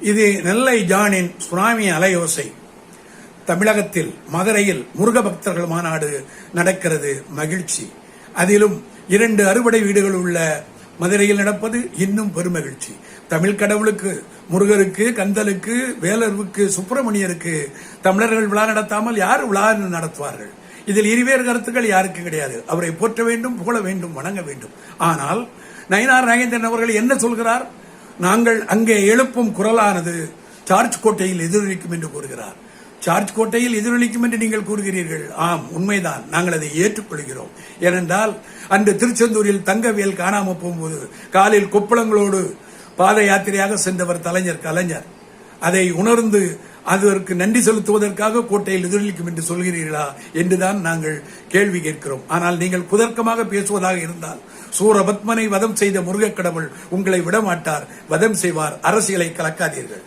இது நெல்லை ஜானின் சுனாமி அலையோசை. தமிழகத்தில் மதுரையில் முருக பக்தர்கள் மாநாடு நடக்கிறது, மகிழ்ச்சி. அதிலும் 2 அறுபடை வீடுகள் உள்ள மதுரையில் நடப்பது இன்னும் பெருமகிழ்ச்சி. தமிழ் கடவுளுக்கு, முருகருக்கு, கந்தலுக்கு, வேலருக்கு, சுப்பிரமணியருக்கு தமிழர்கள் விழா நடத்தாமல் யார் விழா நடத்துவார்கள்? இதில் இருவேறு கருத்துக்கள் யாருக்கு கிடையாது. அவரை போற்ற வேண்டும், புகழ வேண்டும், வணங்க வேண்டும். ஆனால் நயினார் நாகேந்திரன் அவர்கள் என்ன சொல்கிறார்? நாங்கள் அங்கே எழுப்பும் குரலானது சார்ஜ் கோட்டையில் எதிரொலிக்கும் என்று கூறுகிறார். சார்ஜ் கோட்டையில் எதிரொலிக்கும் என்று நீங்கள் கூறுகிறீர்கள். ஆம், உண்மைதான். நாங்கள் அதை ஏற்றுக்கொள்கிறோம். ஏனென்றால் அன்று திருச்செந்தூரில் தங்கவேல் காணாமல் போகும்போது காலில் கொப்பளங்களோடு பாத யாத்திரையாக சென்றவர் கலைஞர். அதை உணர்ந்து அதற்கு நன்றி செலுத்துவதற்காக கோட்டையில் எதிரொலிக்கும் என்று சொல்கிறீர்களா என்றுதான் நாங்கள் கேள்வி கேட்கிறோம். ஆனால் நீங்கள் குதர்க்கமாக பேசுவதாக இருந்தால், சூரபத்மனை வதம் செய்த முருகக் கடவுள் உங்களை விடமாட்டார், வதம் செய்வார். அரசியலை கலக்காதீர்கள்.